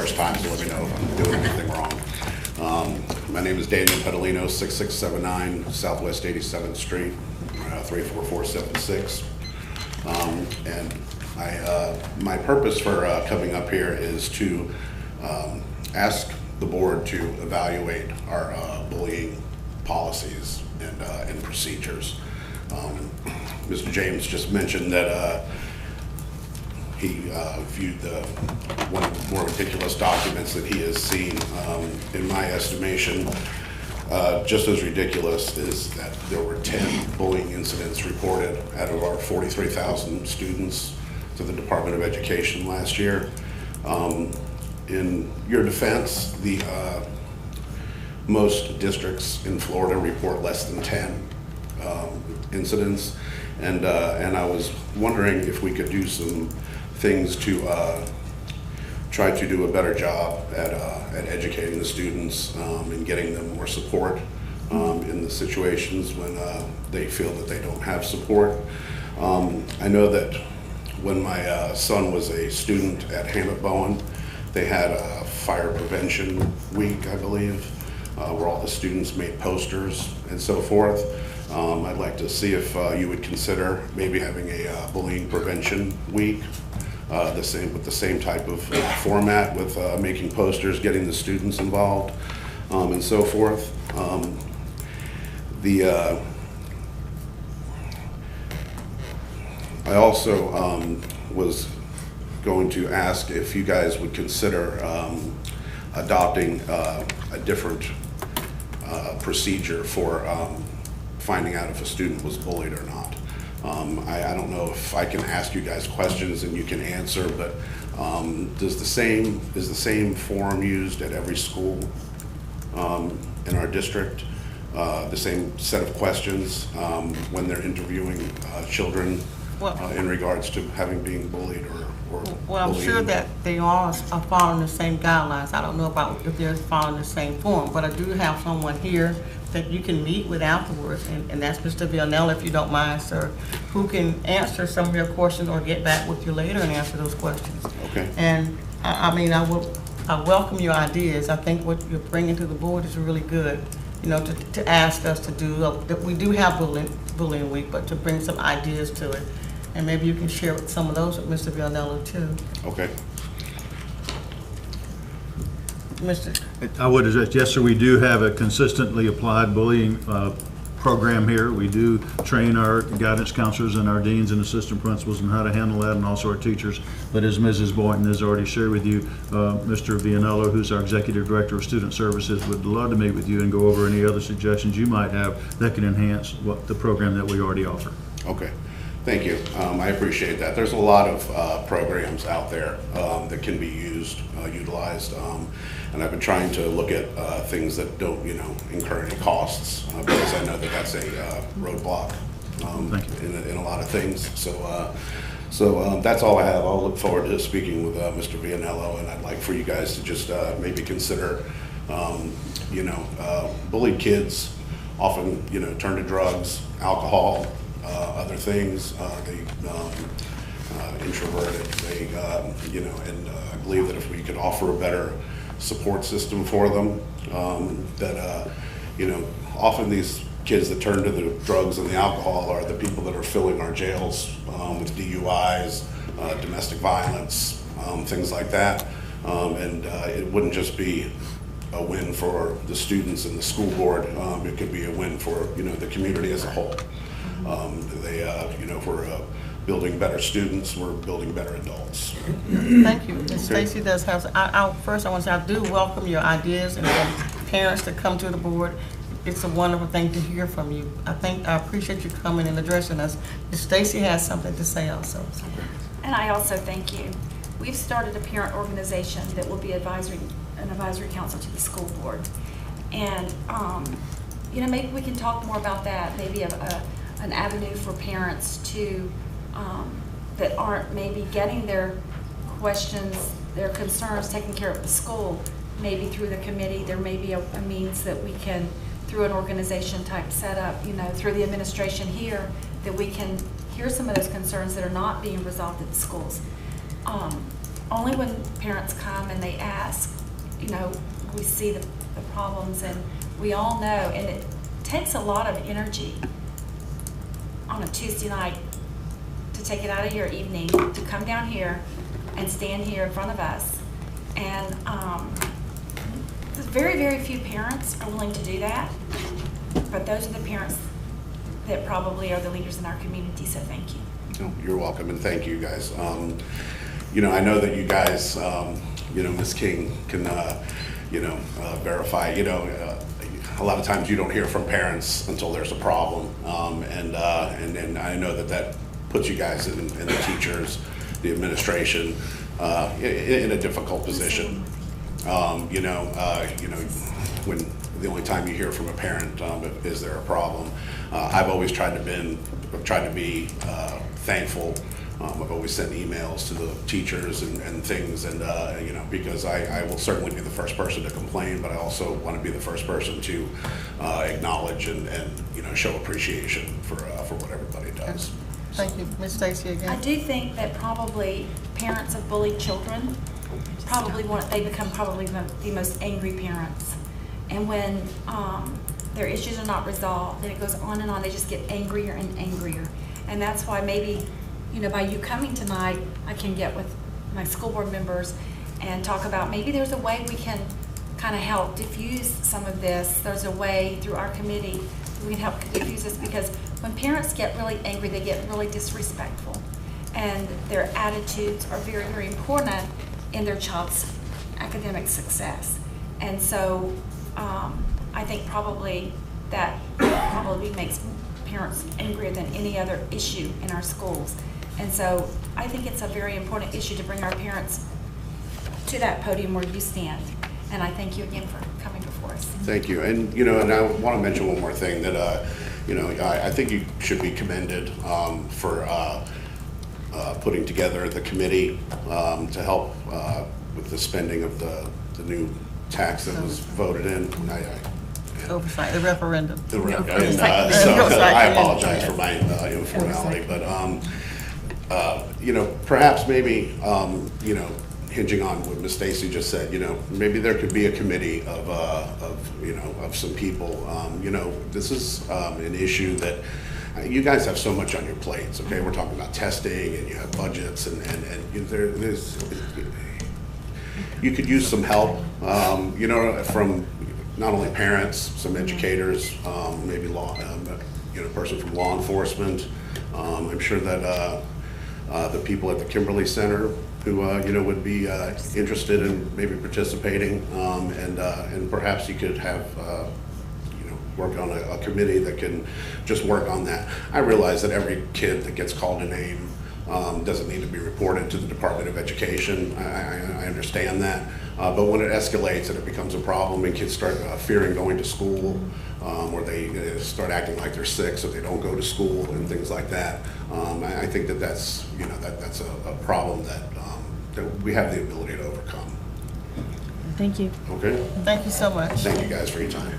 first time, so let me know if I'm doing anything wrong. My name is Daniel Pedalino, 6679 Southwest 87th Street, 34476. And my purpose for coming up here is to ask the board to evaluate our bullying policies and procedures. Mr. James just mentioned that he viewed one of the more ridiculous documents that he has seen. In my estimation, just as ridiculous is that there were 10 bullying incidents reported out of our 43,000 students to the Department of Education last year. In your defense, the most districts in Florida report less than 10 incidents, and I was wondering if we could do some things to try to do a better job at educating the students and getting them more support in the situations when they feel that they don't have support. I know that when my son was a student at Hammett Bowen, they had a fire prevention week, I believe, where all the students made posters and so forth. I'd like to see if you would consider maybe having a bullying prevention week, with the same type of format, with making posters, getting the students involved, and so forth. I also was going to ask if you guys would consider adopting a different procedure for finding out if a student was bullied or not. I don't know if I can ask you guys questions and you can answer, but is the same form used at every school in our district? The same set of questions when they're interviewing children in regards to being bullied or well, I'm sure that they all are following the same guidelines. I don't know about if they're following the same form, but I do have someone here that you can meet with afterwards, and that's Mr. Villanella, if you don't mind, sir, who can answer some of your questions or get back with you later and answer those questions. Okay. And I mean, I welcome your ideas. I think what you're bringing to the board is really good. You know, to ask us to do, we do have bullying week, but to bring some ideas to it. And maybe you can share some of those with Mr. Villanella too. Okay. Mr. I would suggest, yes, sir, we do have a consistently applied bullying program here. We do train our guidance counselors and our deans and assistant principals on how to handle that, and also our teachers. But as Mrs. Boynton has already shared with you, Mr. Villanella, who's our Executive Director of Student Services, would love to meet with you and go over any other suggestions you might have that can enhance the program that we already offer. Okay. Thank you. I appreciate that. There's a lot of programs out there that can be utilized, and I've been trying to look at things that don't, incur any costs, because I know that that's a roadblock in a lot of things. So that's all I have. I'll look forward to speaking with Mr. Villanella, and I'd like for you guys to just maybe consider, bullied kids often, turn to drugs, alcohol, other things. They introverted. They, and I believe that if we could offer a better support system for them, that often these kids that turn to the drugs and the alcohol are the people that are filling our jails with DUIs, domestic violence, things like that. And it wouldn't just be a win for the students and the school board. It could be a win for the community as a whole. If we're building better students, we're building better adults. Thank you. Ms. Stacy does have. First, I want to say I do welcome your ideas and parents to come to the board. It's a wonderful thing to hear from you. I appreciate you coming and addressing us. Ms. Stacy has something to say also. And I also thank you. We've started a parent organization that will be an advisory council to the school board, and maybe we can talk more about that. Maybe an avenue for parents to that aren't maybe getting their questions, their concerns taken care of at the school. Maybe through the committee, there may be a means that we can, through an organization type setup, through the administration here, that we can hear some of those concerns that are not being resolved at the schools. only when parents come and they ask, you know, we see the problems, and we all know, and it takes a lot of energy on a Tuesday night to take it out of your evening, to come down here and stand here in front of us. And very, very few parents are willing to do that, but those are the parents that probably are the leaders in our community, so thank you. No, you're welcome, and thank you guys. You know, I know that you guys, you know, Ms. King can, you know, verify, you know, a lot of times you don't hear from parents until there's a problem, and I know that that puts you guys and the teachers, the administration, in a difficult position. You know, when the only time you hear from a parent is there a problem. I've always tried to be thankful. I've always sent emails to the teachers and things, and you know, because I will certainly be the first person to complain, but I also want to be the first person to acknowledge and you know, show appreciation for what everybody does. Thank you. Ms. Stacy again. I do think that probably parents of bullied children they become probably the most angry parents. And when their issues are not resolved, then it goes on and on. They just get angrier and angrier. And that's why maybe, you know, by you coming tonight, I can get with my school board members and talk about maybe there's a way we can kind of help diffuse some of this. There's a way through our committee we can help diffuse this, because when parents get really angry, they get really disrespectful. And their attitudes are very, very important in their child's academic success. And so I think probably that probably makes parents angrier than any other issue in our schools. And so I think it's a very important issue to bring our parents to that podium where you stand. And I thank you again for coming before us. Thank you. And you know, and I want to mention one more thing, that you know, I think you should be commended for putting together the committee to help with the spending of the new tax that was voted in. Oversight, the referendum. So I apologize for my informality, but you know, perhaps maybe you know, hinging on what Ms. Stacy just said, you know, maybe there could be a committee of you know, of some people. You know, this is an issue that you guys have so much on your plates. Okay, we're talking about testing, and you have budgets, and there's you could use some help. You know, from not only parents, some educators, maybe law, you know, person from law enforcement. I'm sure that the people at the Kimberly Center who you know, would be interested in maybe participating, and perhaps you could have you know, work on a committee that can just work on that. I realize that every kid that gets called a name doesn't need to be reported to the Department of Education. I understand that. But when it escalates and it becomes a problem and kids start fearing going to school, or they start acting like they're sick so they don't go to school and things like that, I think that that's, you know, that's a problem that we have the ability to overcome. Thank you. Okay? Thank you so much. Thank you guys for your time.